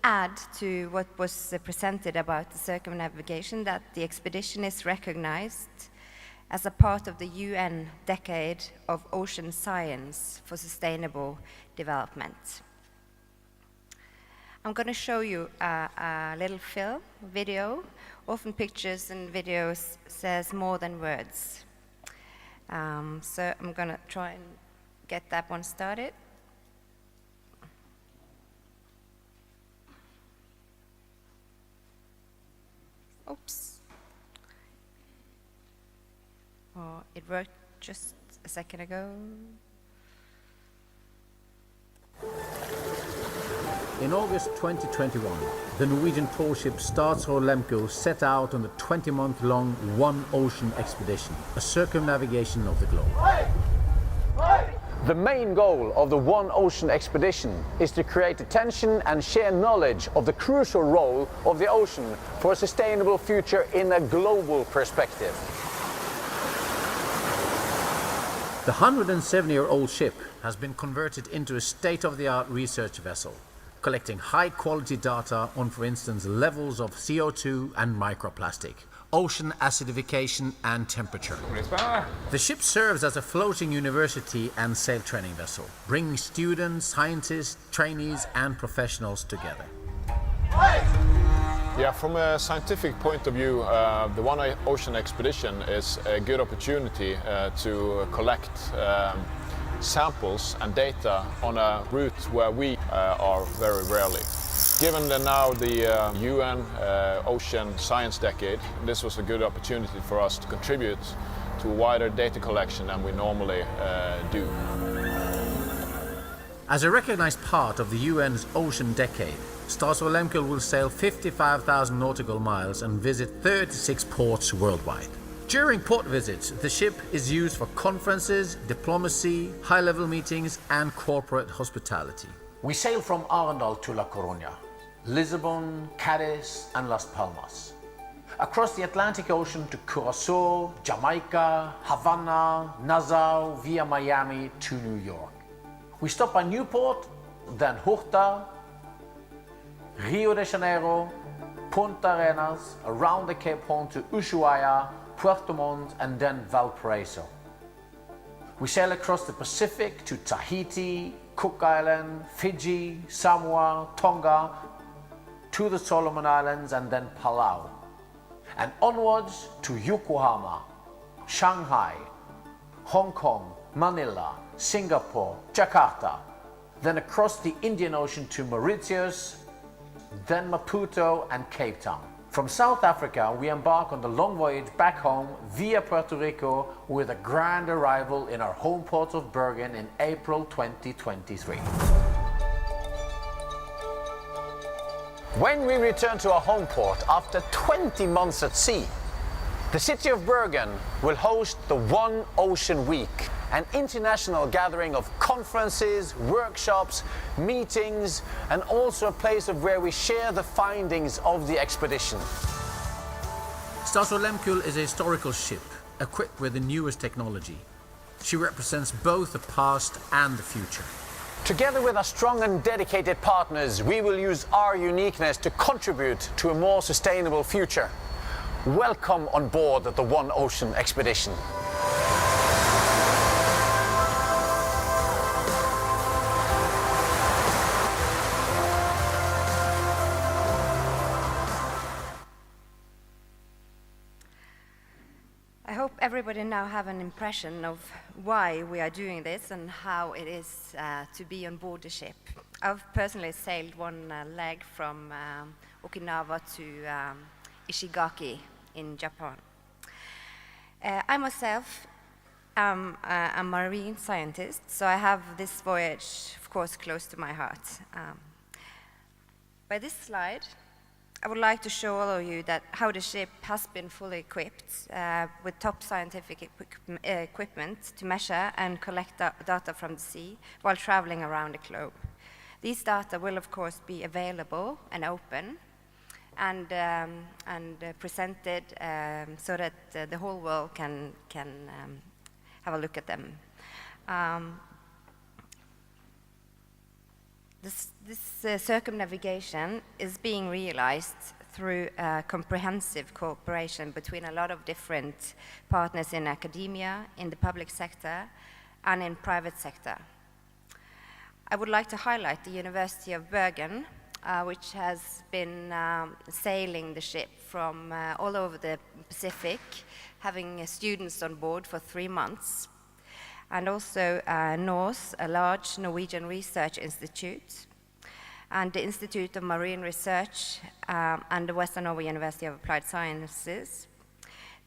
add to what was presented about the circumnavigation that the expedition is recognized as a part of the UN Decade of Ocean Science for Sustainable Development. I'm going to show you a little video. Often pictures and videos says more than words. So I'm going to try and get that one started. Oops. Oh, it worked just a second ago. In August 2021, the Norwegian tour ship Statsraad Lehmkuhl set out on the 20-month-long One Ocean expedition, a circumnavigation of the globe. The main goal of the One Ocean expedition is to create attention and share knowledge of the crucial role of the ocean for a sustainable future in a global perspective. The 107-year-old ship has been converted into a state-of-the-art research vessel, collecting high-quality data on, for instance, levels of CO2 and microplastic, ocean acidification and temperature. The ship serves as a floating university and sail training vessel, bringing students, scientists, trainees and professionals together. Yeah, from a scientific point of view, the One Ocean expedition is a good opportunity to collect samples and data on a route where we are very rarely. Given now the UN Ocean Science Decade, this was a good opportunity for us to contribute to a wider data collection than we normally do. As a recognized part of the UN's Ocean Decade, Statsraad Lehmkuhl will sail 55,000 nautical miles and visit 36 ports worldwide. During port visits, the ship is used for conferences, diplomacy, high-level meetings and corporate hospitality. We sail from Arendal to La Coruña, Lisbon, Cadiz and Las Palmas. Across the Atlantic Ocean to Curacao, Jamaica, Havana, Nassau, via Miami to New York. We stop by Newport, then Horta, Rio de Janeiro, Punta Arenas, around the Cape Horn to Ushuaia, Puerto Montt and then Valparaiso. We sail across the Pacific to Tahiti, Cook Island, Fiji, Samoa, Tonga, to the Solomon Islands and then Palau. And onwards to Yokohama, Shanghai, Hong Kong, Manila, Singapore, Jakarta, then across the Indian Ocean to Mauritius, then Maputo and Cape Town. From South Africa, we embark on the long voyage back home via Puerto Rico with a grand arrival in our home port of Bergen in April 2023. When we return to our home port after 20 months at sea, the city of Bergen will host the One Ocean Week, an international gathering of conferences, workshops, meetings, and also a place of where we share the findings of the expedition. Statsraad Lehmkuhl is a historical ship, equipped with the newest technology. She represents both the past and the future. Together with our strong and dedicated partners, we will use our uniqueness to contribute to a more sustainable future. Welcome on board the One Ocean expedition. I hope everybody now have an impression of why we are doing this and how it is to be on board the ship. I've personally sailed one leg from Okinawa to Ishigaki in Japan. I myself am a marine scientist, so I have this voyage, of course, close to my heart. By this slide, I would like to show all of you that how the ship has been fully equipped with top scientific equipment to measure and collect data from the sea while traveling around the globe. These data will, of course, be available and open and presented so that the whole world can have a look at them. This circumnavigation is being realized through comprehensive cooperation between a lot of different partners in academia, in the public sector, and in private sector. I would like to highlight the University of Bergen, which has been sailing the ship from all over the Pacific, having students on board for 3 months. And also NORS, a large Norwegian research institute, and the Institute of Marine Research and the Western Norway University of Applied Sciences,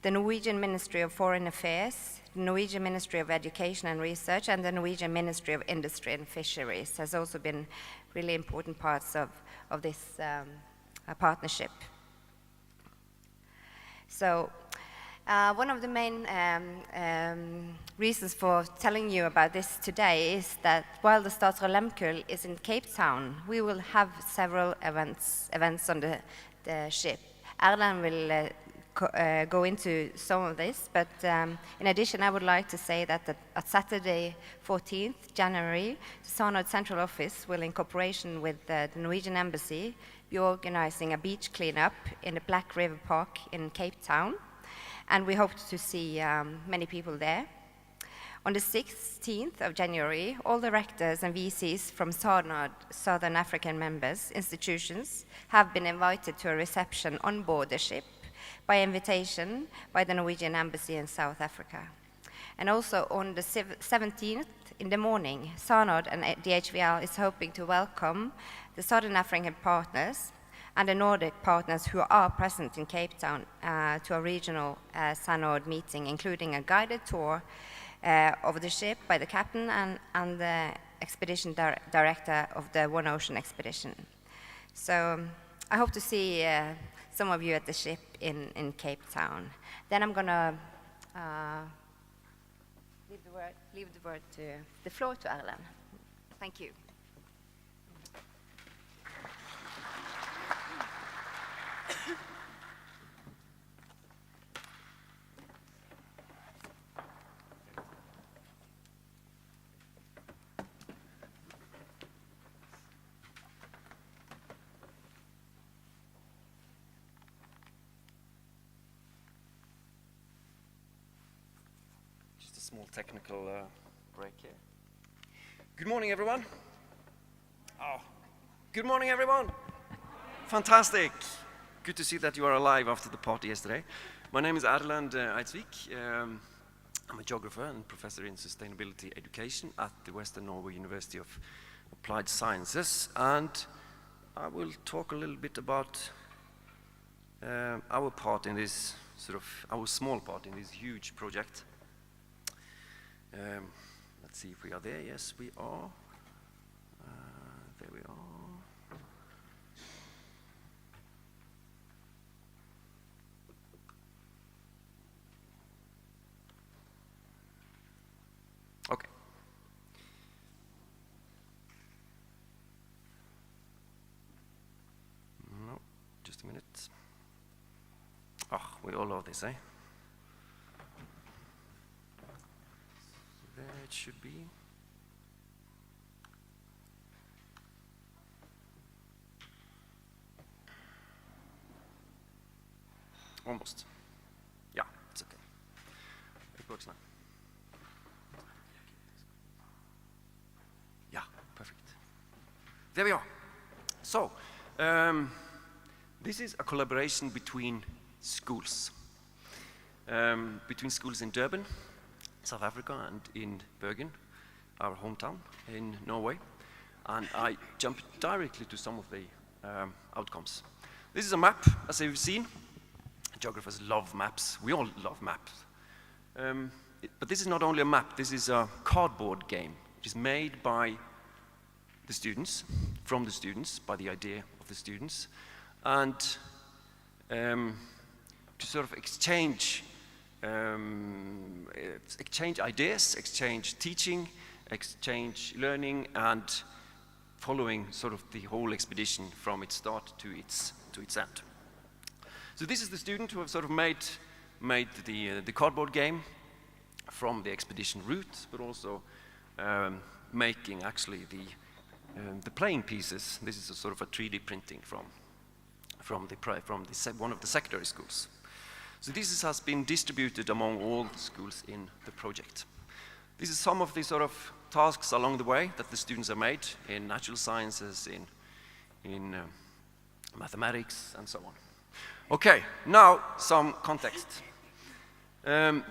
the Norwegian Ministry of Foreign Affairs, the Norwegian Ministry of Education and Research, and the Norwegian Ministry of Industry and Fisheries has also been really important parts of this partnership. So one of the main reasons for telling you about this today is that while the Statsråd Lemkul is in Cape Town, we will have several events on the ship. Erlend will go into some of this, but in addition, I would like to say that at Saturday, 14th January, the SANORD Central Office will, in cooperation with the Norwegian Embassy, be organizing a beach cleanup in the Black River Park in Cape Town, and we hope to see many people there. On the 16th of January, all the rectors and VCs from SANORD, Southern African members, institutions, have been invited to a reception on board the ship by invitation by the Norwegian Embassy in South Africa. And also on the 17th in the morning, SANORD and the HVL is hoping to welcome the Southern African partners and the Nordic partners who are present in Cape Town to a regional SANORD meeting, including a guided tour of the ship by the captain and the expedition director of the One Ocean expedition. So I hope to see some of you at the ship in Cape Town. Then I'm going to leave the floor to Erlend. Thank you. Small technical break here. Good morning, everyone. Oh, good morning, everyone. Fantastic. Good to see that you are alive after the party yesterday. My name is Erlend Eidsvik. I'm a geographer and professor in sustainability education at the Western Norway University of Applied Sciences, and I will talk a little bit about our part in this our small part in this huge project. Let's see if we are there. Yes, we are. There we are. Okay. No, just a minute. Oh, we all love this, eh? There it should be. Almost. Yeah, it's okay. It works now. Yeah, perfect. There we are. So, this is a collaboration between schools. Between schools in Durban, South Africa, and in Bergen, our hometown in Norway. And I jump directly to some of the outcomes. This is a map, as you've seen. Geographers love maps. We all love maps. But this is not only a map, this is a cardboard game, which is made by the students, from the students, by the idea of the students, and to sort of exchange ideas, exchange teaching, exchange learning, and following sort of the whole expedition from its start to its end. So this is the student who have sort of made the cardboard game from the expedition route, but also making actually the playing pieces. This is a sort of a 3D printing from one of the secondary schools. So this has been distributed among all the schools in the project. This is some of the sort of tasks along the way that the students have made in natural sciences, in mathematics, and so on. Okay, now some context.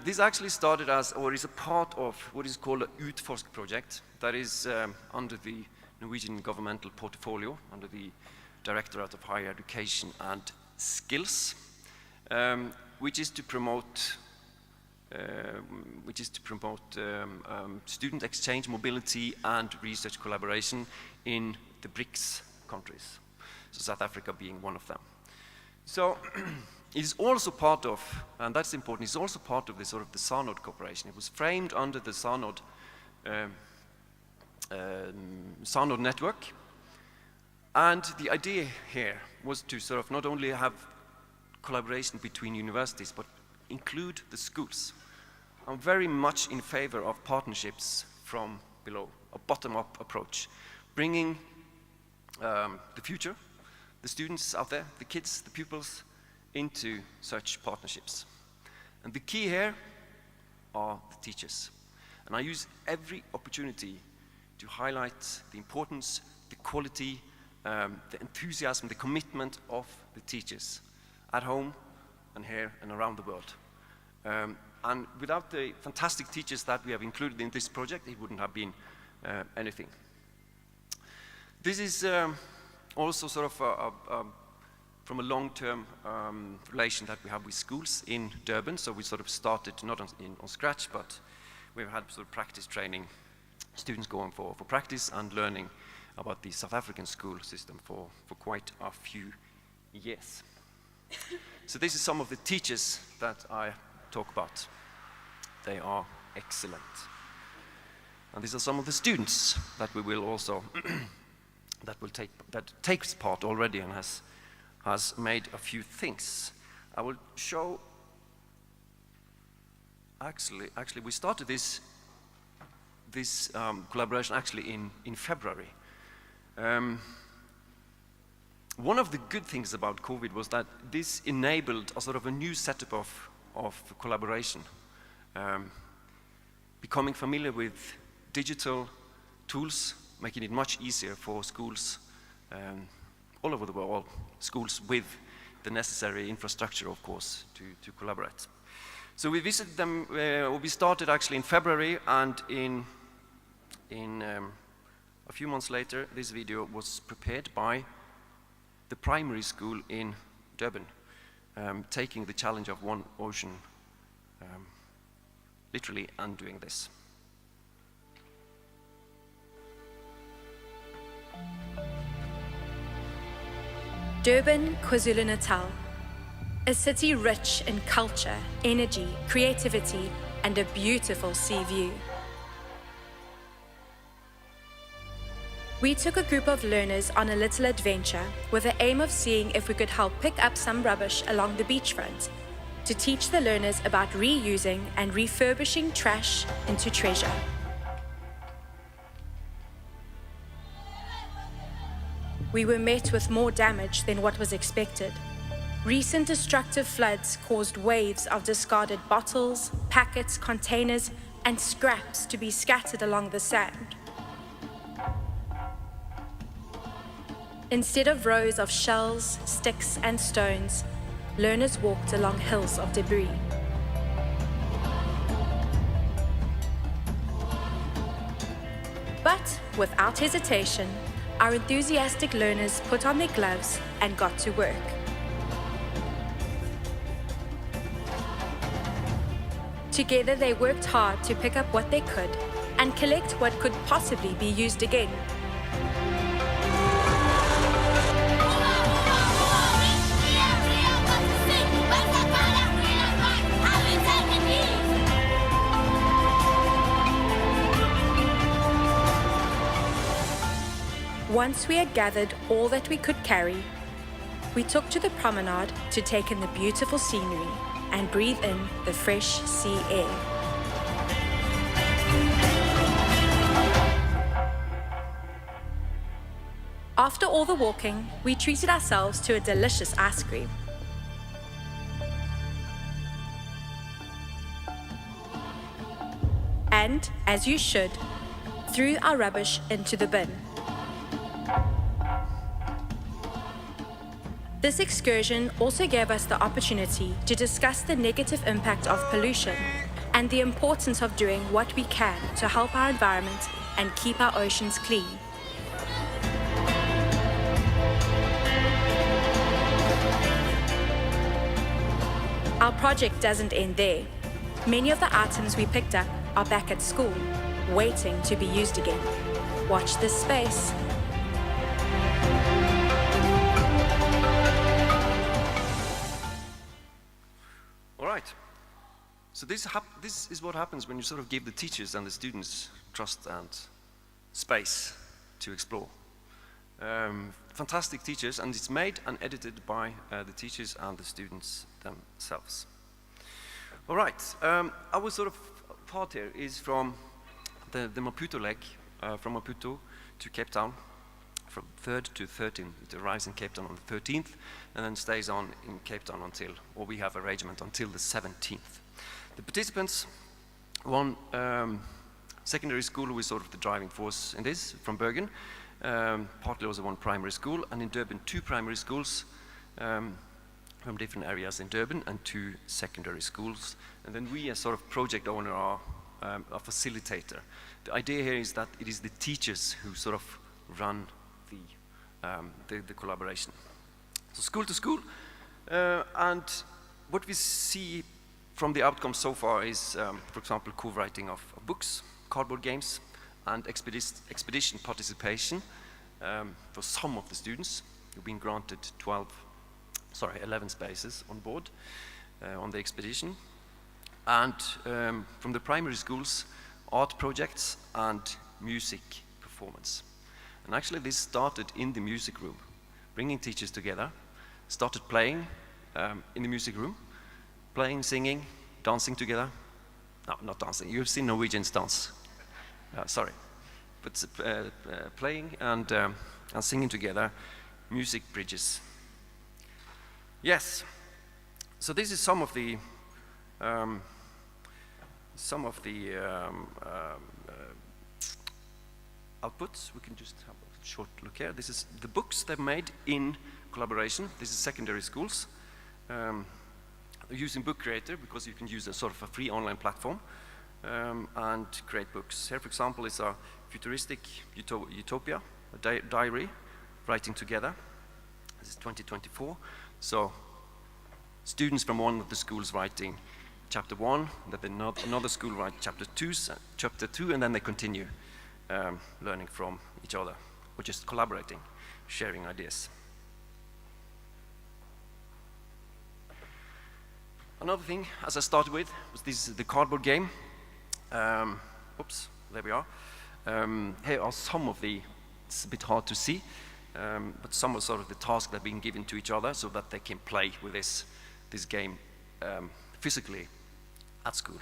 This actually started as, or is a part of, what is called a Utforsk project that is under the Norwegian governmental portfolio, under the Directorate of Higher Education and Skills, which is to promote student exchange, mobility, and research collaboration in the BRICS countries. So South Africa being one of them. So it is also part of, and that's important, it's also part of the sort of the SANORD cooperation. It was framed under the SANORD network. And the idea here was to sort of not only have collaboration between universities, but include the schools. I'm very much in favor of partnerships from below, a bottom-up approach, bringing the future, the students out there, the kids, the pupils, into such partnerships. And the key here are the teachers. And I use every opportunity to highlight the importance, the quality, the enthusiasm, the commitment of the teachers at home and here and around the world. And without the fantastic teachers that we have included in this project, it wouldn't have been anything. This is also sort of from a long-term relation that we have with schools in Durban. So we sort of started not on scratch, but we've had sort of practice training, students going for practice and learning about the South African school system for quite a few years. So this is some of the teachers that I talk about. They are excellent. And these are some of the students that we will also, that takes part already and has made a few things. I will show, actually we started this collaboration actually in February. One of the good things about COVID was that this enabled a sort of a new setup of collaboration. Becoming familiar with digital tools, making it much easier for schools all over the world, schools with the necessary infrastructure, of course, to collaborate. So we visited them, we started actually in February, and in a few months later, this video was prepared by the primary school in Durban, taking the challenge of One Ocean literally and doing this. Durban, KwaZulu-Natal, a city rich in culture, energy, creativity, and a beautiful sea view. We took a group of learners on a little adventure with the aim of seeing if we could help pick up some rubbish along the beachfront to teach the learners about reusing and refurbishing trash into treasure. We were met with more damage than what was expected. Recent destructive floods caused waves of discarded bottles, packets, containers, and scraps to be scattered along the sand. Instead of rows of shells, sticks, and stones, learners walked along hills of debris. But without hesitation, our enthusiastic learners put on their gloves and got to work. Together they worked hard to pick up what they could and collect what could possibly be used again. Once we had gathered all that we could carry, we took to the promenade to take in the beautiful scenery and breathe in the fresh sea air. After all the walking, we treated ourselves to a delicious ice cream. And, as you should, threw our rubbish into the bin. This excursion also gave us the opportunity to discuss the negative impact of pollution and the importance of doing what we can to help our environment and keep our oceans clean. Our project doesn't end there. Many of the items we picked up are back at school, waiting to be used again. Watch this space. All right. So this is what happens when you sort of give the teachers and the students trust and space to explore. Fantastic teachers, and it's made and edited by the teachers and the students themselves. All right, our sort of part here is from the Maputo leg, from Maputo to Cape Town, from 3rd to 13th. It arrives in Cape Town on the 13th, and then stays on in Cape Town until, or we have arrangement until the 17th. The participants, one secondary school who is sort of the driving force in this, from Bergen, partly also one primary school, and in Durban 2 primary schools from different areas in Durban, and 2 secondary schools. And then we as sort of project owner are a facilitator. The idea here is that it is the teachers who sort of run the collaboration. So school to school, and what we see from the outcome so far is, for example, co-writing of books, cardboard games, and expedition participation for some of the students who've been granted 11 spaces on board on the expedition. And from the primary schools, art projects and music performance. And actually this started in the music room, bringing teachers together, started playing in the music room, playing, singing, dancing together. No, not dancing, you've seen Norwegians dance. Sorry, but playing and singing together, music bridges. Yes, so this is some of the outputs. We can just have a short look here. This is the books they've made in collaboration. This is secondary schools. Using Book Creator because you can use a sort of a free online platform and create books. Here, for example, is a futuristic utopia, a diary, writing together. This is 2024. So students from one of the schools writing chapter 1, then another school write chapter 2, and then they continue learning from each other, or just collaborating, sharing ideas. Another thing, as I started with, was the cardboard game. Oops, there we are. Here are some of it's a bit hard to see, but some of sort of the tasks that have been given to each other so that they can play with this game physically at school.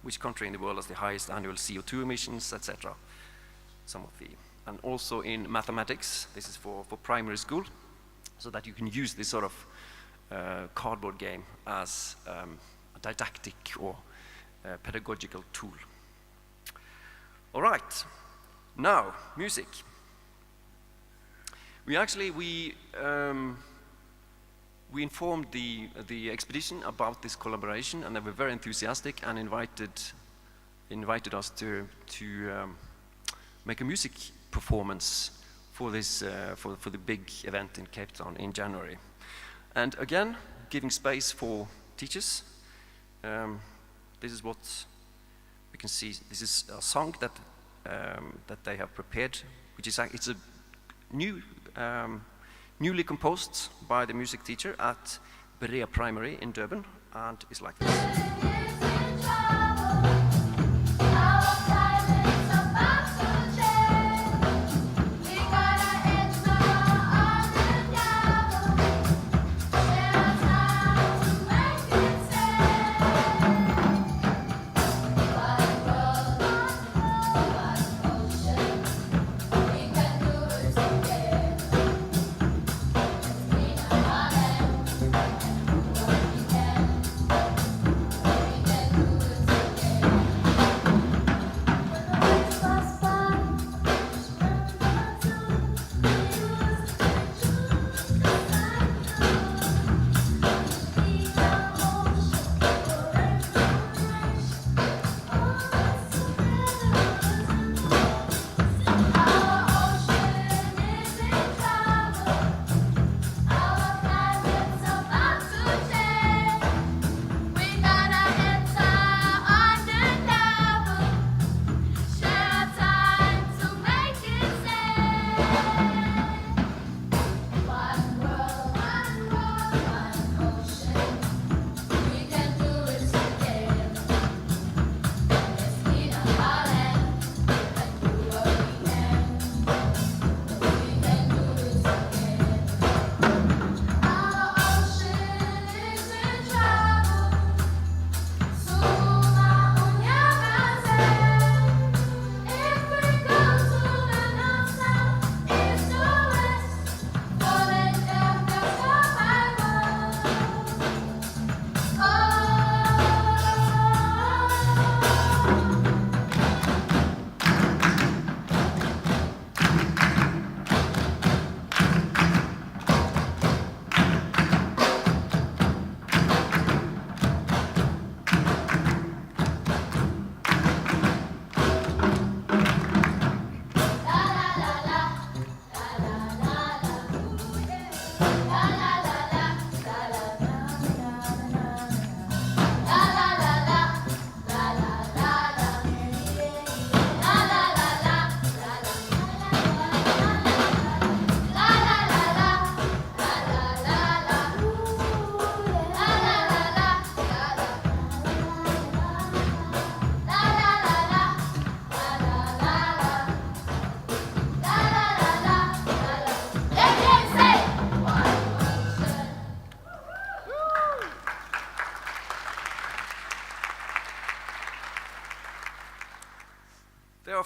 Which country in the world has the highest annual CO2 emissions, etc. And also in mathematics, this is for primary school, so that you can use this sort of cardboard game as a didactic or pedagogical tool. All right, now music. We informed the expedition about this collaboration, and they were very enthusiastic and invited us to make a music performance for this for the big event in Cape Town in January. And again, giving space for teachers. This is what we can see. This is a song that they have prepared, which is it's a newly composed by the music teacher at Protea Primary in Durban, and is like this.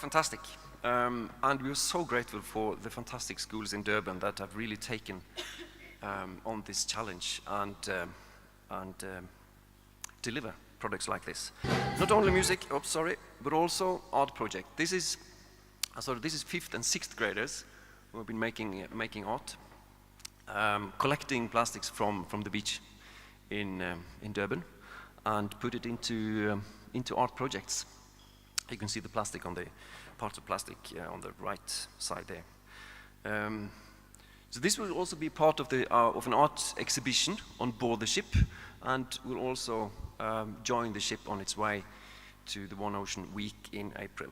fantastic. And we are so grateful for the fantastic schools in Durban that have really taken on this challenge and deliver products like this. Not only music, but also art project. This is 5th and 6th graders who have been making art, collecting plastics from the beach in Durban and put it into art projects. You can see the plastic on the parts of plastic on the right side there. So this will also be part of an art exhibition on board the ship, and will also join the ship on its way to the One Ocean Week in April.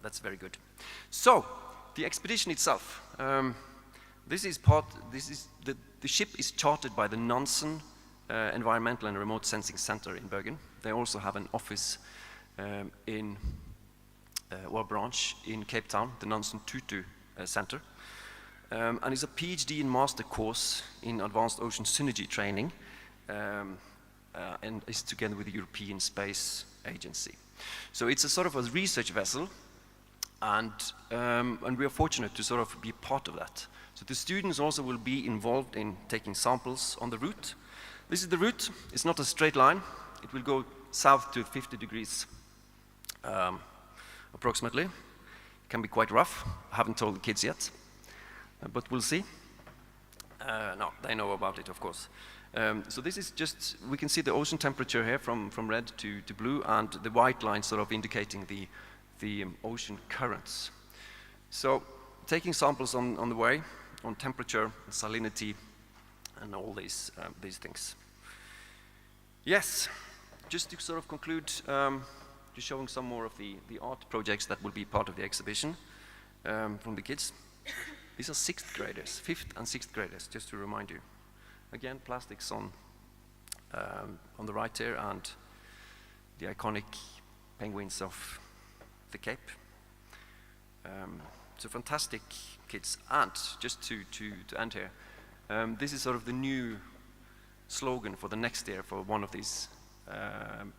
That's very good. So the expedition itself. The ship is chartered by the Nansen Environmental and Remote Sensing Center in Bergen. They also have an office branch in Cape Town, the Nansen Tutu Center. And it's a PhD and master course in advanced ocean synergy training, and is together with the European Space Agency. So it's a sort of a research vessel, and we are fortunate to sort of be part of that. So the students also will be involved in taking samples on the route. This is the route. It's not a straight line. It will go south to 50 degrees, approximately. It can be quite rough. I haven't told the kids yet, but we'll see. No, they know about it, of course. So this is just, we can see the ocean temperature here from red to blue, and the white line sort of indicating the ocean currents. So taking samples on the way, on temperature, salinity, and all these things. Yes, just to sort of conclude, just showing some more of the art projects that will be part of the exhibition from the kids. These are 6th graders, 5th and 6th graders, just to remind you. Again, plastics on the right here, and the iconic penguins of the Cape. So fantastic kids. And just to end here, this is sort of the new slogan for the next year for one of these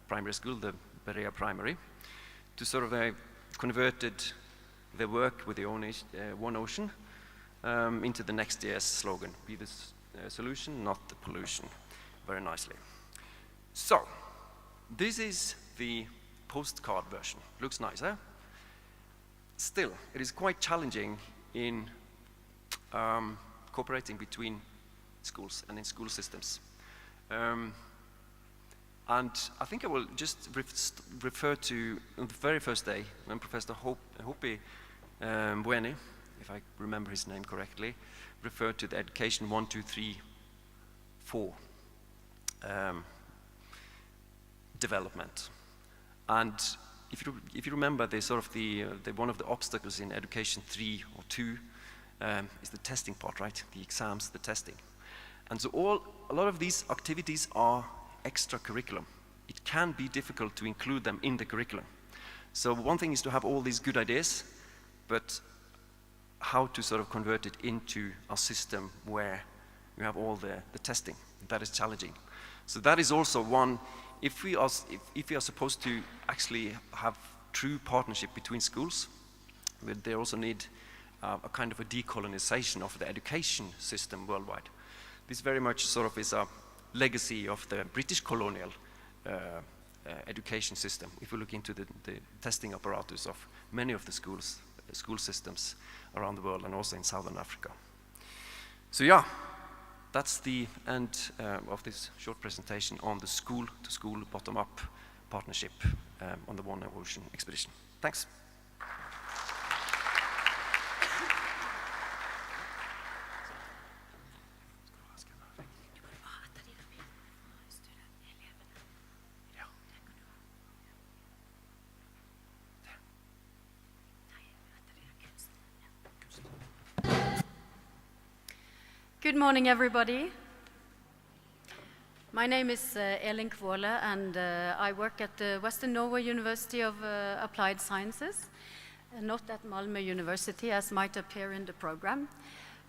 primary schools, the Protea Primary, to sort of converted their work with the One Ocean into the next year's slogan, be the solution, not the pollution. Very nicely. So, this is the postcard version. Looks nice, huh? Still, it is quite challenging in cooperating between schools and in school systems. And I think I will just refer to on the very first day when Professor Hopi Mbweni, if I remember his name correctly, referred to the education 1, 2, 3, 4 development. And if you remember, the sort of the one of the obstacles in education 3 or 2 is the testing part, right? The exams, the testing. And so a lot of these activities are extra curriculum. It can be difficult to include them in the curriculum. So one thing is to have all these good ideas, but how to sort of convert it into a system where you have all the testing. That is challenging. So that is also one, if we are supposed to actually have true partnership between schools, they also need a kind of a decolonization of the education system worldwide. This very much sort of is a legacy of the British colonial education system. If we look into the testing apparatus of many of the school systems around the world, and also in Southern Africa. So yeah, that's the end of this short presentation on the school-to-school bottom-up partnership on the One Ocean expedition. Thanks. Good morning, everybody. My name is Elin Kvåle, and I work at the Western Norway University of Applied Sciences, not at Malmö University, as might appear in the program.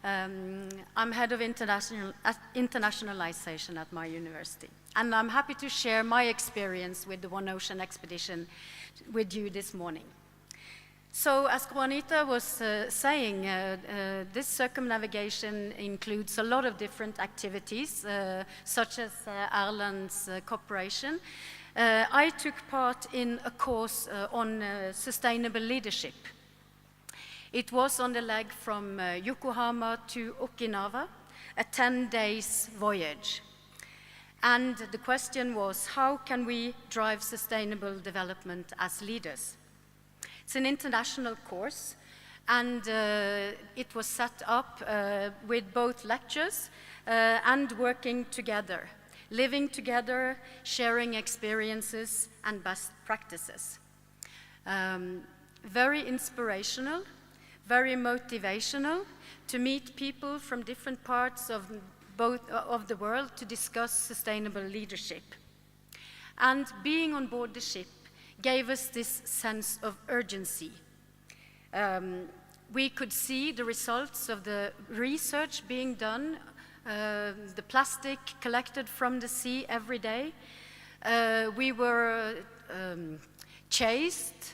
I'm head of internationalization at my university, and I'm happy to share my experience with the One Ocean expedition with you this morning. So as Juanita was saying, this circumnavigation includes a lot of different activities, such as Erland's cooperation. I took part in a course on sustainable leadership. It was on the leg from Yokohama to Okinawa, a 10-day voyage. And the question was, how can we drive sustainable development as leaders? It's an international course, and it was set up with both lectures and working together, living together, sharing experiences and best practices. Very inspirational, very motivational to meet people from different parts of the world to discuss sustainable leadership. And being on board the ship gave us this sense of urgency. We could see the results of the research being done, the plastic collected from the sea every day. We chased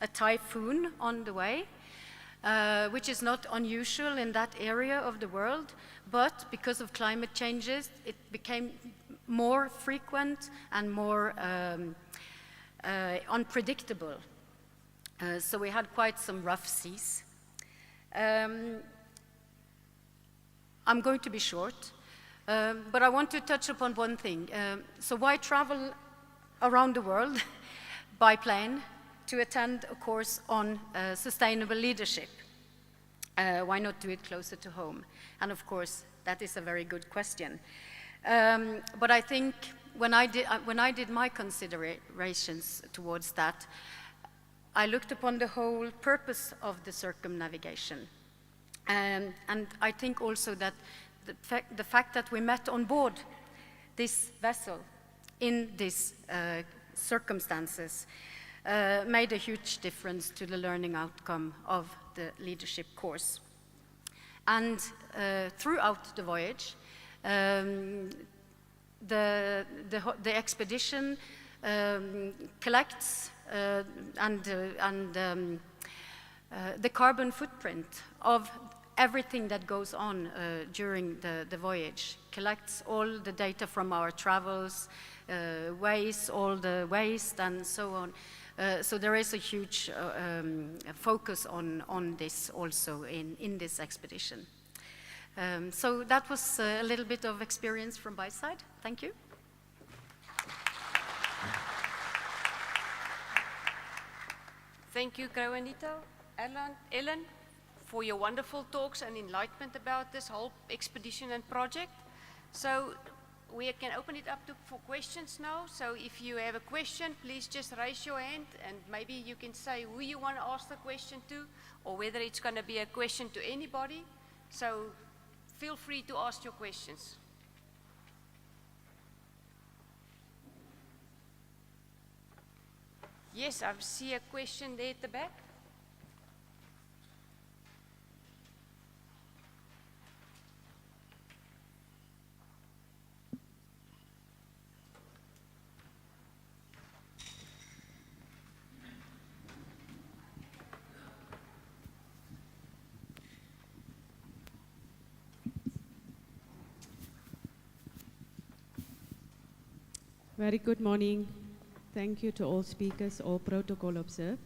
a typhoon on the way, which is not unusual in that area of the world, but because of climate changes, it became more frequent and more unpredictable. So we had quite some rough seas. I'm going to be short, but I want to touch upon one thing. So why travel around the world by plane to attend a course on sustainable leadership? Why not do it closer to home? And of course, that is a very good question. But I think when I did my considerations towards that, I looked upon the whole purpose of the circumnavigation. And I think also that the fact that we met on board this vessel in these circumstances made a huge difference to the learning outcome of the leadership course. And throughout the voyage, the expedition collects the carbon footprint of everything that goes on during the voyage, collects all the data from our travels, weighs all the waste and so on. So there is a huge focus on this also in this expedition. So that was a little bit of experience from my side. Thank you. Thank you, Juanita, Ellen, for your wonderful talks and enlightenment about this whole expedition and project. So we can open it up for questions now. So if you have a question, please just raise your hand and maybe you can say who you want to ask the question to or whether it's going to be a question to anybody. So feel free to ask your questions. Yes, I see a question there at the back. Very good morning. Thank you to all speakers, all protocol observed.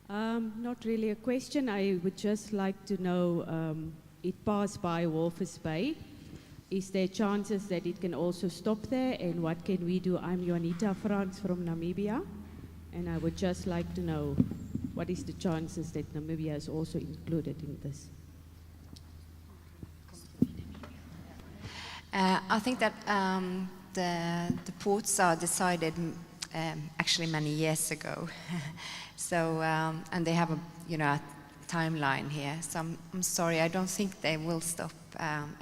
Not really a question. I would just like to know, it passed by Walvis Bay. Is there chances that it can also stop there? And what can we do? I'm Juanita Frans from Namibia. And I would just like to know, what is the chances that Namibia is also included in this? I think that the ports are decided actually many years ago. So, and they have a timeline here. So I'm sorry, I don't think they will stop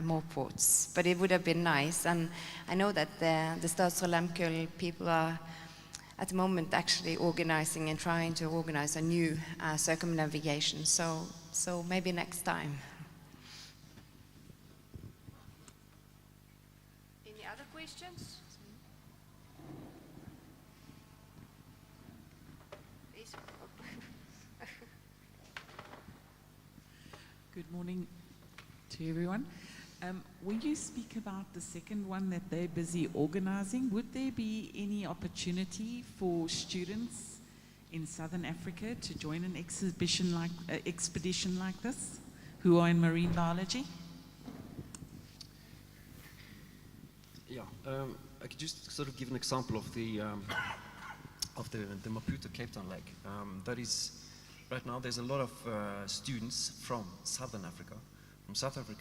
more ports, but it would have been nice. And I know that the Statsråd people are at the moment actually organizing and trying to organize a new circumnavigation. So maybe next time. Any other questions? Yes. Morning to everyone. When you speak about the second one that they're busy organizing, would there be any opportunity for students in Southern Africa to join an expedition like this, who are in marine biology? Yeah, I could just sort of give an example of the Maputo Cape Town Lake. That is, right now there's a lot of students from Southern Africa,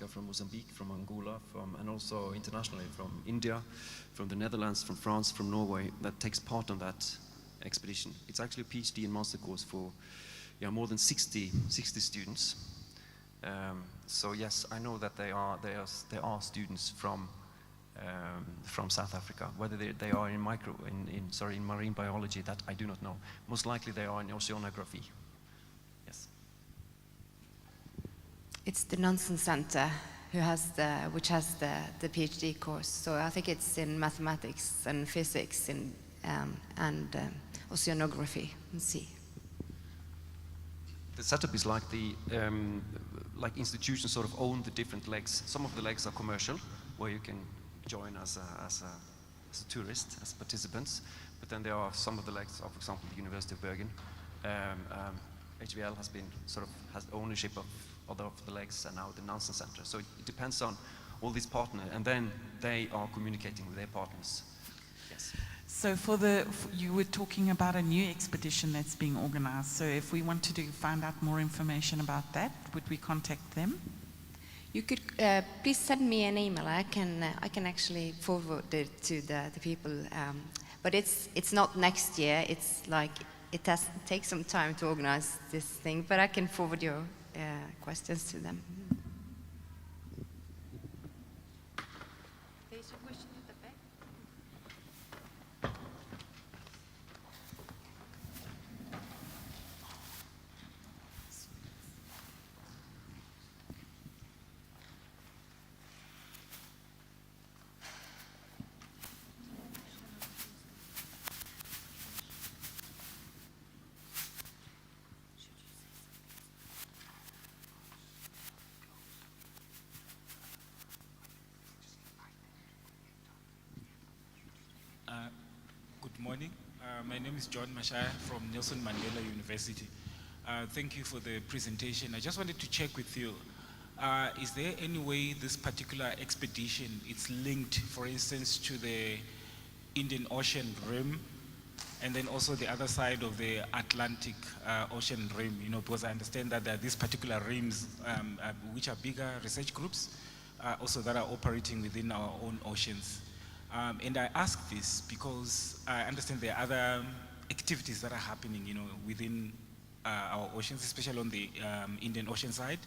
from Mozambique, from Angola, and also internationally from India, from the Netherlands, from France, from Norway, that takes part on that expedition. It's actually a PhD and master course for more than 60 students. So yes, I know that there are students from South Africa. Whether they are in marine biology, that I do not know. Most likely they are in oceanography. Yes. It's the Nansen Center which has the PhD course. So I think it's in mathematics and physics and oceanography and sea. The setup is like like institutions sort of own the different legs. Some of the legs are commercial, where you can join as a tourist, as participants. But then there are some of the legs, for example, the University of Bergen. HVL has ownership of other of the legs, and now the Nansen Center. So it depends on all these partners, and then they are communicating with their partners. Yes. So you were talking about a new expedition that's being organized. So if we wanted to find out more information about that, would we contact them? You could please send me an email. I can actually forward it to the people. But it's not next year. It's like it takes some time to organize this thing. But I can forward your questions to them. There's a question at the back. Good morning. My name is John Mashaya from Nelson Mandela University. Thank you for the presentation. I just wanted to check with you. Is there any way this particular expedition is linked, for instance, to the Indian Ocean rim, and then also the other side of the Atlantic Ocean rim? Because I understand that there are these particular rims which are bigger research groups also that are operating within our own oceans. And I ask this because I understand there are other activities that are happening, within our oceans, especially on the Indian Ocean side.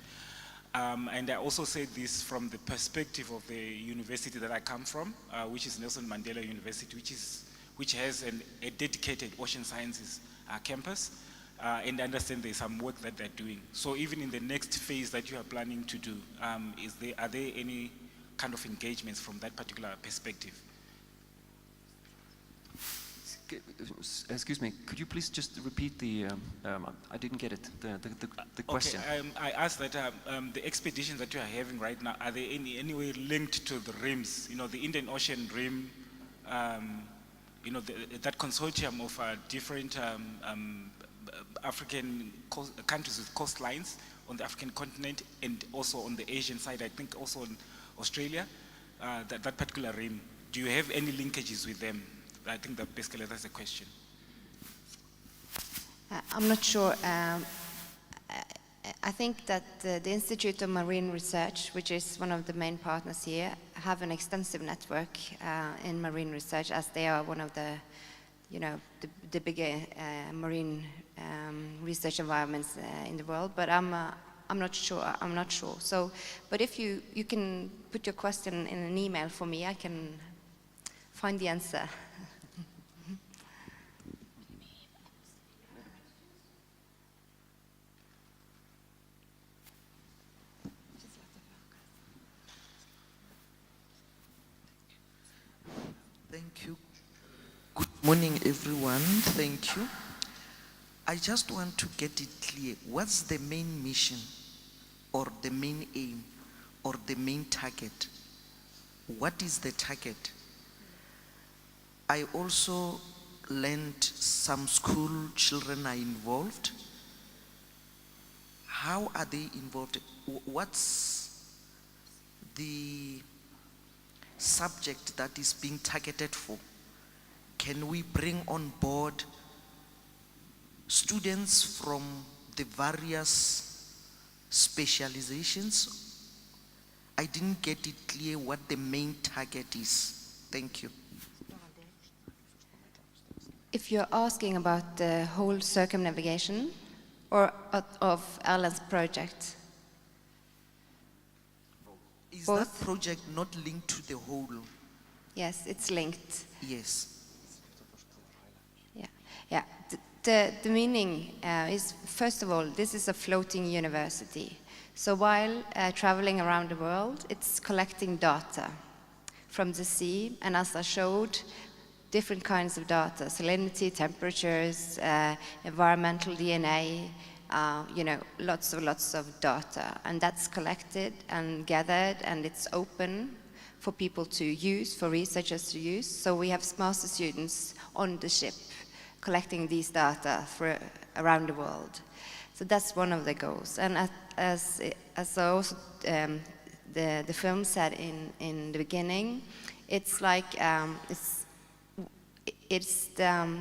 And I also say this from the perspective of the university that I come from, which is Nelson Mandela University, which has a dedicated ocean sciences campus. And I understand there's some work that they're doing. So even in the next phase that you are planning to do, are there any kind of engagements from that particular perspective? Excuse me, could you please just repeat the, I didn't get it, the question. Okay, I asked that the expeditions that you are having right now, are they any way linked to the rims, the Indian Ocean rim, that consortium of different African countries with coastlines on the African continent and also on the Asian side, I think also in Australia, that particular rim. Do you have any linkages with them? I think that basically that's the question. I'm not sure. I think that the Institute of Marine Research, which is one of the main partners here, have an extensive network in marine research, as they are one of the, the bigger marine research environments in the world. But I'm not sure. So, but if you can put your question in an email for me, I can find the answer. Thank you. Good morning, everyone. Thank you. I just want to get it clear. What's the main mission or the main aim or the main target? What is the target? I also learned some school children are involved. How are they involved? What's the subject that is being targeted for? Can we bring on board students from the various specializations? I didn't get it clear what the main target is. Thank you. If you're asking about the whole circumnavigation or of Alan's project? Is Both? that project not linked to the whole? Yes, it's linked. Yes. Yeah, yeah. The meaning is, first of all, this is a floating university. So while traveling around the world, it's collecting data from the sea, and as I showed, different kinds of data: salinity, temperatures, environmental DNA, you know, lots of data, and that's collected and gathered, and it's open for people to use, for researchers to use. So we have master students on the ship collecting these data around the world. So that's one of the goals. And as also the film said in the beginning, it's like it's the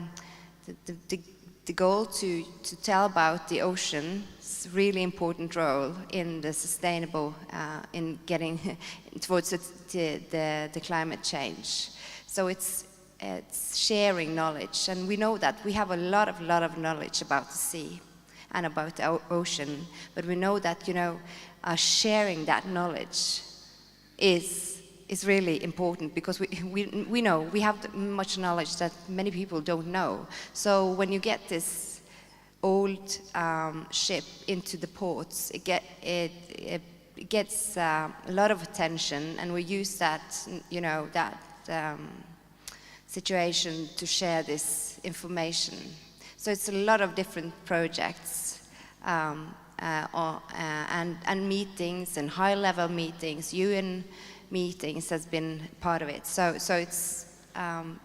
goal to tell about the ocean's really important role in the sustainable, in getting towards the climate change. So it's sharing knowledge, and we know that we have a lot of knowledge about the sea and about the ocean, but we know that, you know, sharing that knowledge is really important, because we know we have much knowledge that many people don't know. So when you get this old ship into the ports, it gets a lot of attention, and we use that, you know, that situation to share this information. So it's a lot of different projects and meetings and high-level meetings. UN meetings has been part of it. So it's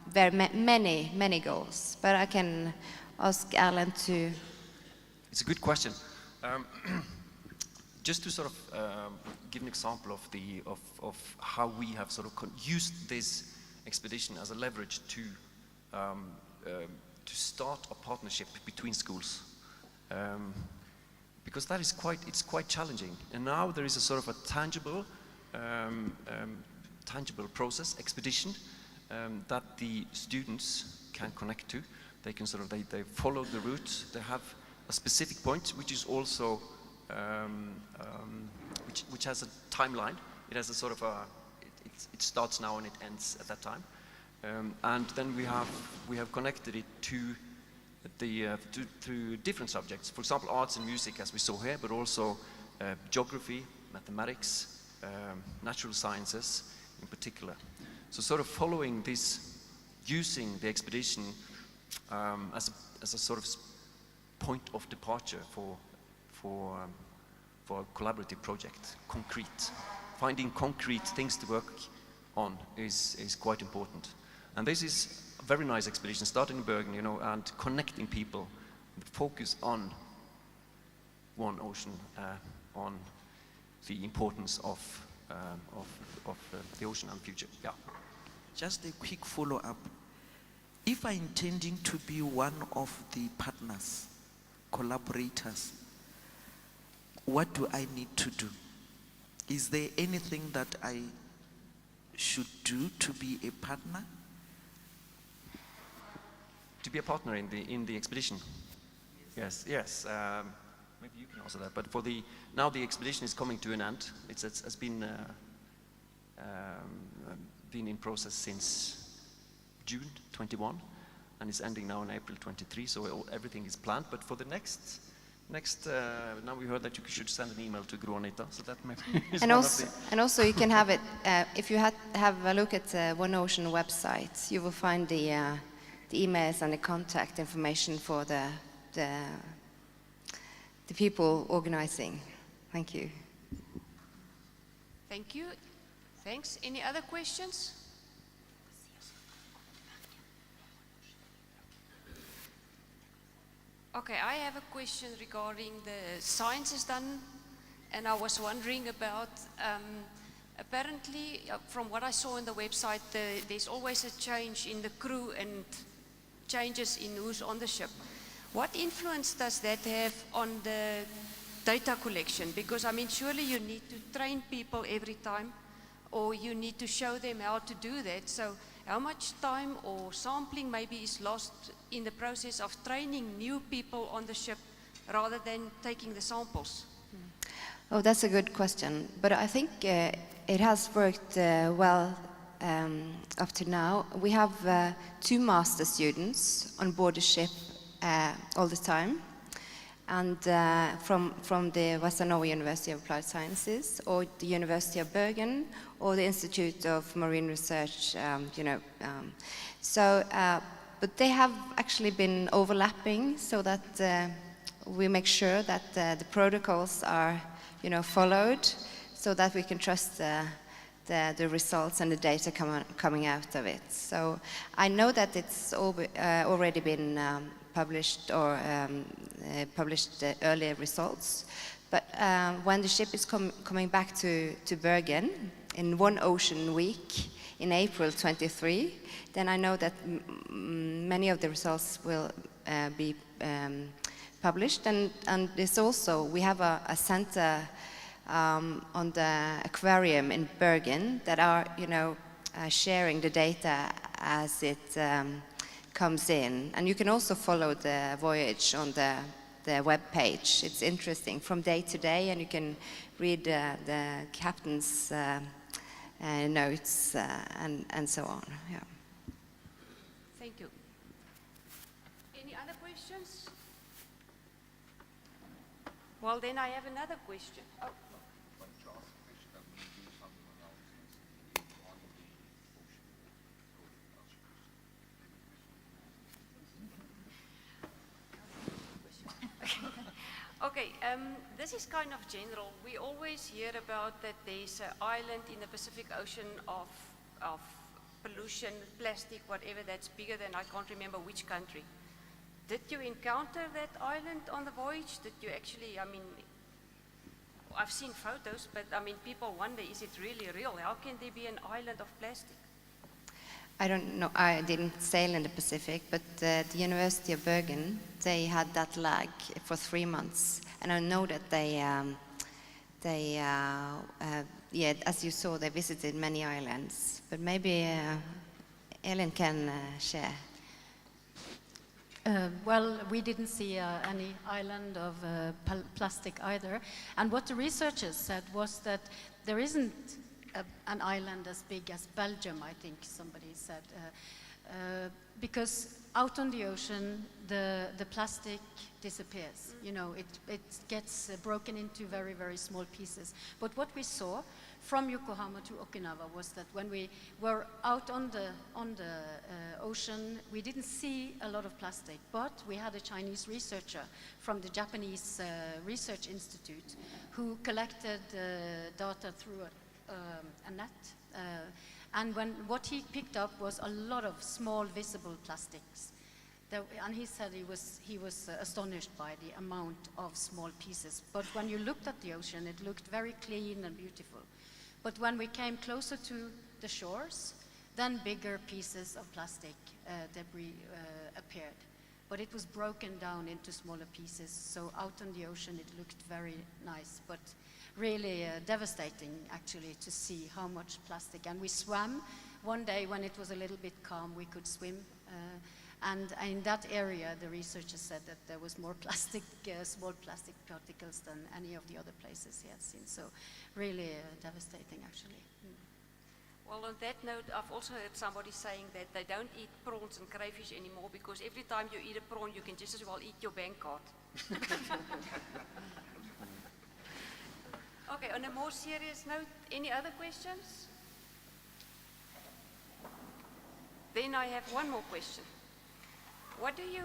very many goals. But I can ask Alan to. It's a good question. Just to sort of give an example of how we have sort of used this expedition as a leverage to start a partnership between schools, because that is quite challenging. And now there is a sort of a tangible process, expedition, that the students can connect to. They can sort of they follow the route. They have a specific point, which is also which has a timeline. It has a sort of it starts now and it ends at that time, and then we have connected it to through different subjects. For example, arts and music, as we saw here, but also geography, mathematics, natural sciences in particular. So sort of following this, using the expedition as a sort of point of departure for a collaborative project, finding concrete things to work on is quite important. And this is a very nice expedition, starting in Bergen, you know, and connecting people, focus on one ocean, on the importance of the ocean and future. Yeah. Just a quick follow-up. If I'm intending to be one of the partners, collaborators, what do I need to do? Is there anything that I should do to be a partner? To be a partner in the expedition? Yes. Maybe you can answer that. But now the expedition is coming to an end. It has been in process since June 21, and it's ending now in April 23. So everything is planned. But for the next, now we heard that you should send an email to Gronita, so that maybe is and also you can have it if you have a look at One Ocean website. You will find the emails and the contact information for the people organizing. Thank you. Thank you. Thanks. Any other questions? Okay, I have a question regarding the sciences done, and I was wondering about, apparently, from what I saw on the website, there's always a change in the crew and changes in who's on the ship. What influence does that have on the data collection? Because, I mean, surely you need to train people every time, or you need to show them how to do that. So how much time or sampling maybe is lost in the process of training new people on the ship rather than taking the samples? Oh, that's a good question. But I think it has worked well up to now. We have 2 master students on board the ship all the time. And from the Western Norway University of Applied Sciences, or the University of Bergen, or the Institute of Marine Research, but they have actually been overlapping so that we make sure that the protocols are, followed, so that we can trust the results and the data coming out of it. So I know that it's already been published or published earlier results, but when the ship is coming back to Bergen in one ocean week in April 23, then I know that many of the results will be published, and this also, we have a center on the aquarium in Bergen that are, sharing the data as it comes in. And you can also follow the voyage on the web page. It's interesting from day to day, and you can read the captain's notes and so on. Yeah. Thank you. Any other questions? Well, then I have another question. Oh. Okay, this is kind of general. We always hear about that there's an island in the Pacific Ocean of pollution, plastic, whatever, that's bigger than, I can't remember which country. Did you encounter that island on the voyage? Did you actually, I mean, I've seen photos, but I mean, people wonder, is it really real? How can there be an island of plastic? I don't know, I didn't sail in the Pacific, but the University of Bergen, they had that lag for 3 months. And I know that yeah, as you saw, they visited many islands. But maybe Elin can share. Well, we didn't see any island of plastic either. And what the researchers said was that there isn't an island as big as Belgium, I think somebody said, because out on the ocean, the plastic disappears. You know, it gets broken into very, very small pieces. But what we saw from Yokohama to Okinawa was that when we were out on the ocean, we didn't see a lot of plastic, but we had a Chinese researcher from the Japanese Research Institute who collected data through a net. And what he picked up was a lot of small visible plastics. And he said he was astonished by the amount of small pieces. But when you looked at the ocean, it looked very clean and beautiful. But when we came closer to the shores, then bigger pieces of plastic debris appeared. But it was broken down into smaller pieces. So out on the ocean, it looked very nice, but really devastating, actually, to see how much plastic. And we swam. One day when it was a little bit calm, we could swim. And in that area, the researchers said that there was more plastic, small plastic particles than any of the other places he had seen. So really devastating, actually. Well, on that note, I've also heard somebody saying that they don't eat prawns and crayfish anymore because every time you eat a prawn, you can just as well eat your bank card. Okay, on a more serious note, any other questions? Then I have one more question. What do you,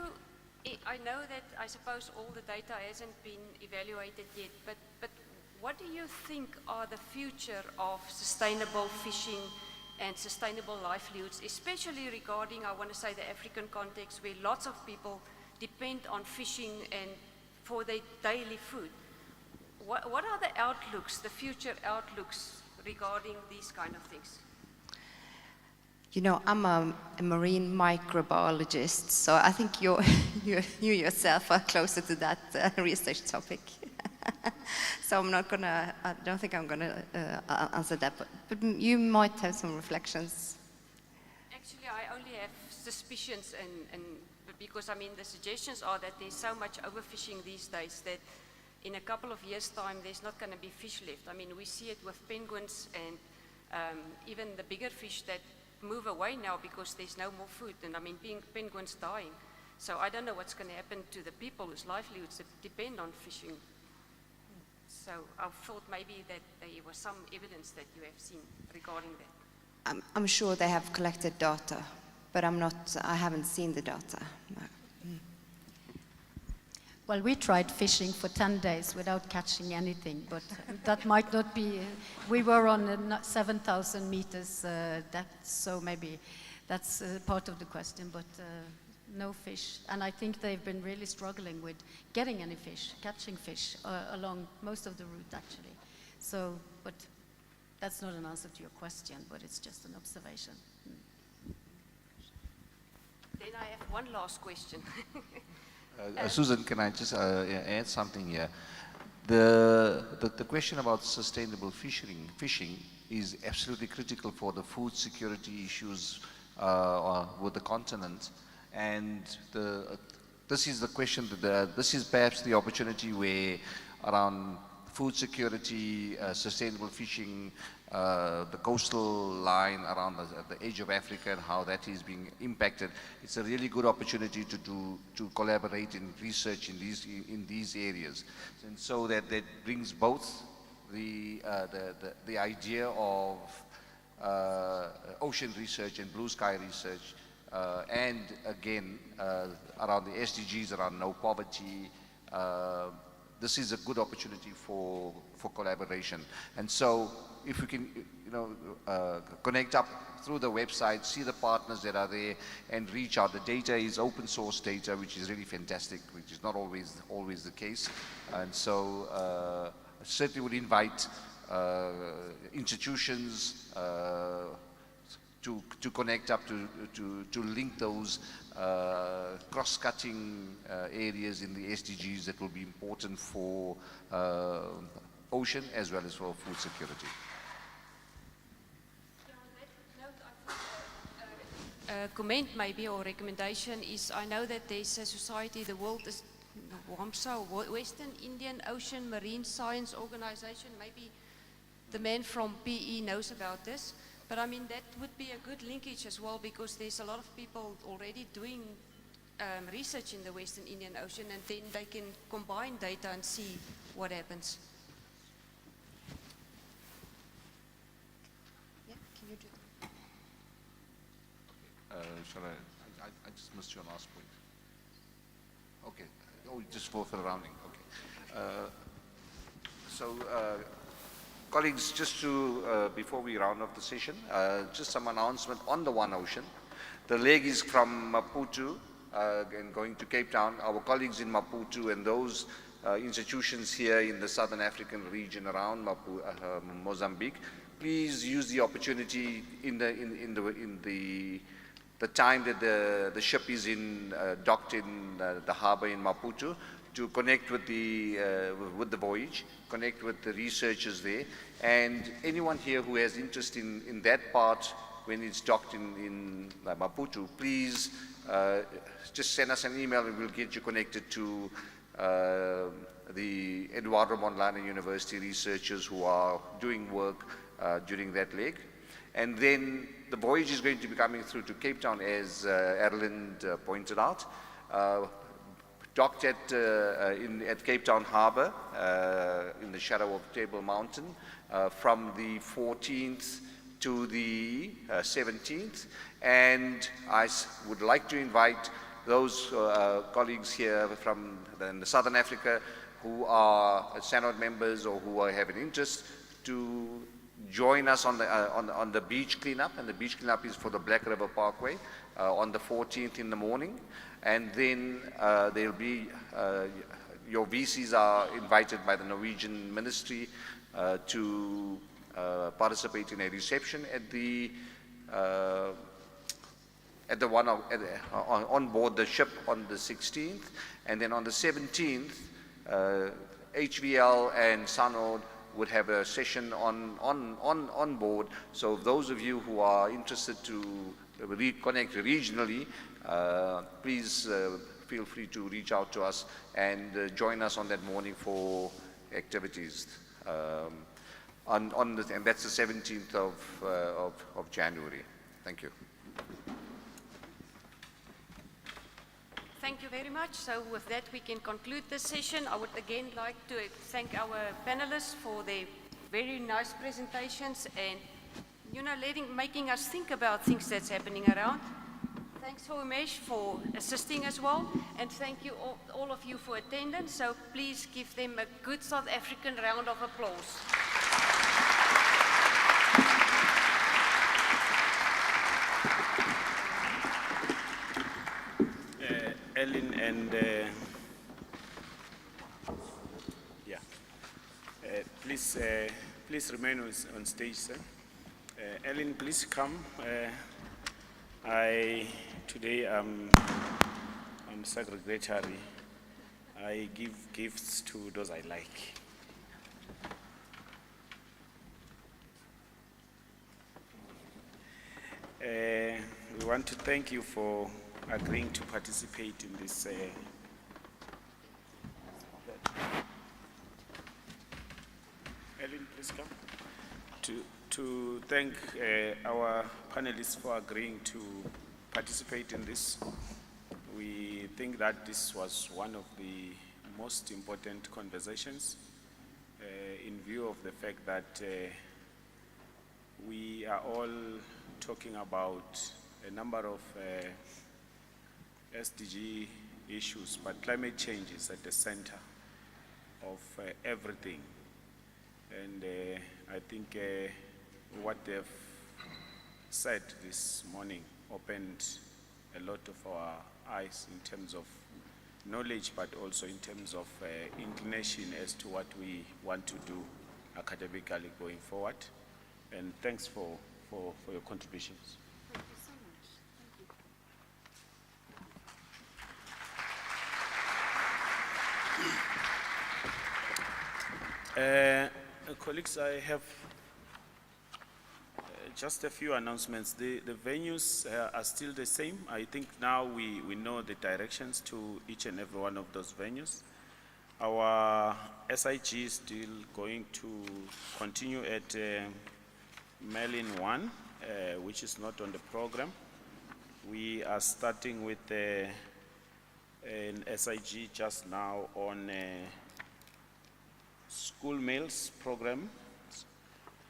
I know that I suppose all the data hasn't been evaluated yet, but what do you think are the future of sustainable fishing and sustainable livelihoods, especially regarding, I want to say, the African context where lots of people depend on fishing and for their daily food? What are the outlooks, the future outlooks regarding these kind of things? You know, I'm a marine microbiologist, so I think you yourself are closer to that research topic. So I don't think I'm gonna answer that, but you might have some reflections. Actually, I only have suspicions, and because I mean the suggestions are that there's so much overfishing these days that in a couple of years' time there's not going to be fish left. I mean, we see it with penguins and even the bigger fish that move away now because there's no more food, and I mean penguins dying. So I don't know what's going to happen to the people whose livelihoods depend on fishing. So I thought maybe that there was some evidence that you have seen regarding that. I'm sure they have collected data, but I haven't seen the data. Well, we tried fishing for 10 days without catching anything, but that might not be, we were on 7,000 meters depth, so maybe that's part of the question, but no fish. And I think they've been really struggling with getting any fish, catching fish along most of the route actually. So, but that's not an answer to your question, but it's just an observation. Then I have one last question. Susan, can I just add something here? The question about sustainable fishing is absolutely critical for the food security issues with the continent. And this is the question, this is perhaps the opportunity where around food security, sustainable fishing, the coastal line around the edge of Africa and how that is being impacted. It's a really good opportunity to collaborate in research in these areas. And so that brings both the idea of ocean research and blue sky research and again around the SDGs, around no poverty. This is a good opportunity for collaboration. And so if we can, connect up through the website, see the partners that are there and reach out. The data is open source data, which is really fantastic, which is not always the case. And so I certainly would invite institutions to connect up, to link those cross-cutting areas in the SDGs that will be important for ocean as well as for food security. Comment maybe or recommendation is, I know that there's a society, the world is WAMSA, Western Indian Ocean Marine Science Organization. Maybe the man from PE knows about this, but I mean that would be a good linkage as well, because there's a lot of people already doing research in the Western Indian Ocean, and then they can combine data and see what happens. Yeah, can you do that? Shall I just missed your last point. Okay. Oh, just for the rounding. Okay. Colleagues, just to, before we round off the session, just some announcement on the One Ocean. The leg is from Maputo and going to Cape Town. Our colleagues in Maputo and those institutions here in the Southern African region around Mozambique, please use the opportunity in the time that the ship is docked in the harbor in Maputo, to connect with the voyage, connect with the researchers there, and anyone here who has interest in that part when it's docked in Maputo, please just send us an email and we'll get you connected to the Eduardo Mondlane University researchers who are doing work during that leg. And then the voyage is going to be coming through to Cape Town, as Erland pointed out. Docked at Cape Town Harbour in the shadow of Table Mountain from the 14th to the 17th. And I would like to invite those colleagues here from the Southern Africa who are SANORD members or who have an interest to join us on the beach cleanup, and the beach cleanup is for the Black River Parkway on the 14th in the morning, and then there'll be your VCs are invited by the Norwegian Ministry to participate in a reception at the on board the ship on the 16th, and then on the 17th, HVL and SANORD would have a session on board. So those of you who are interested to reconnect regionally, please feel free to reach out to us and join us on that morning for activities. And that's the 17th of January. Thank you. Thank you very much. So with that, we can conclude this session. I would again like to thank our panelists for their very nice presentations and, you know, making us think about things that's happening around. Thanks for Umesh for assisting as well. And thank you all of you for attendance. So please give them a good South African round of applause. Ellen and please remain on stage, sir. Ellen, please come. Today I'm secretary. I give gifts to those I like. We want to thank you for agreeing to participate in this Ellen, please come. To thank our panelists for agreeing to participate in this. We think that this was one of the most important conversations in view of the fact that we are all talking about a number of SDG issues, but climate change is at the center of everything. And I think what they've said this morning opened a lot of our eyes in terms of knowledge, but also in terms of inclination as to what we want to do academically going forward. And thanks for your contributions. Thank you so much. Thank you. Colleagues, I have just a few announcements. The venues are still the same. I think now we know the directions to each and every one of those venues. Our SIG is still going to continue at Merlin 1, which is not on the program. We are starting with an SIG just now on school meals program,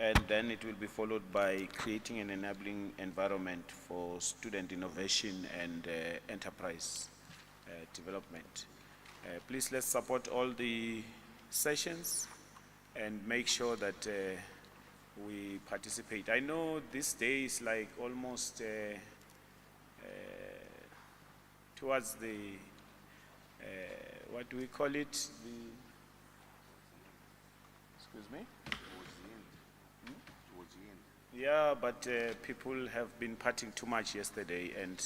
and then it will be followed by creating an enabling environment for student innovation and enterprise development. Please let's support all the sessions and make sure that we participate. I know this day is like almost towards the, what do we call it? Excuse me? Towards the end. Yeah, but people have been partying too much yesterday, and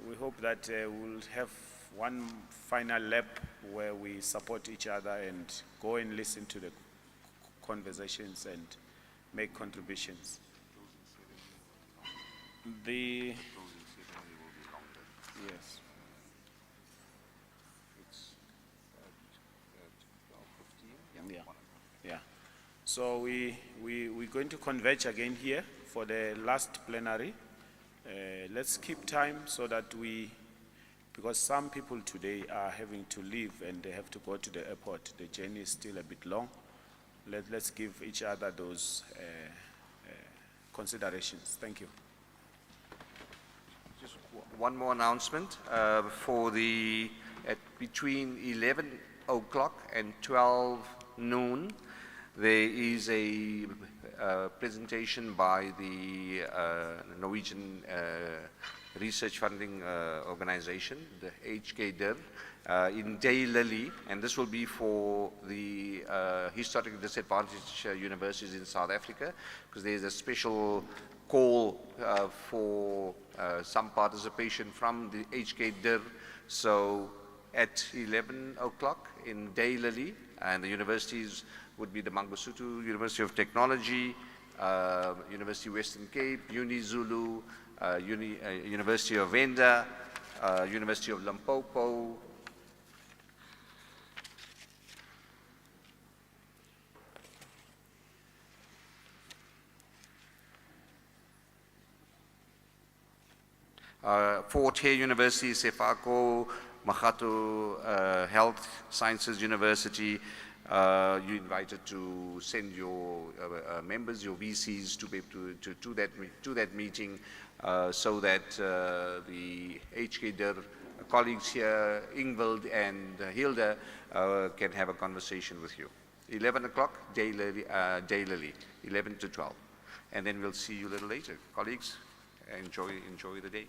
we hope that we'll have one final lap where we support each other and go and listen to the conversations and make contributions. Yes. Yeah. So we're going to converge again here for the last plenary. Let's keep time so that because some people today are having to leave and they have to go to the airport. The journey is still a bit long. Let's give each other those considerations. Thank you. Just one more announcement for between 11 o'clock and 12 noon, there is a presentation by the Norwegian research funding organization, the HKDIR, in Daylily, and this will be for the historically disadvantaged universities in South Africa, because there's a special call for some participation from the HKDIR. So at 11 o'clock in Daylily, and the universities would be the Mangosuthu University of Technology, University of Western Cape, UniZulu, University of Venda, University of Limpopo, Fort Hare University, Sefako, Makgato Health Sciences University. You're invited to send your members, your VCs, to be able to that meeting, so that the HKDIR colleagues here, Ingvild and Hilda, can have a conversation with you. 11 o'clock, Daylily, 11 to 12. And then we'll see you a little later. Colleagues, enjoy the day.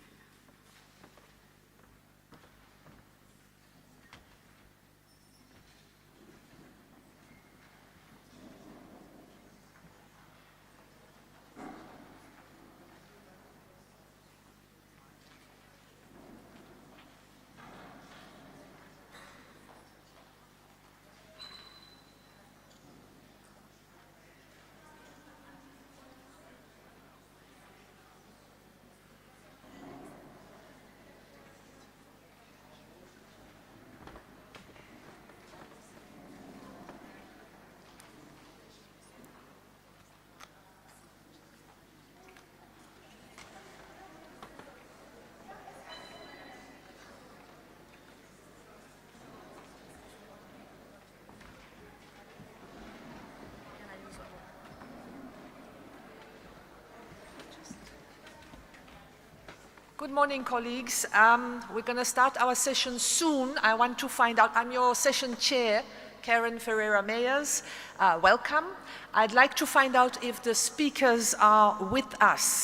Good morning, colleagues. We're going to start our session soon. I want to find out, I'm your session chair, Karen Ferreira-Meyers. Welcome. I'd like to find out if the speakers are with us.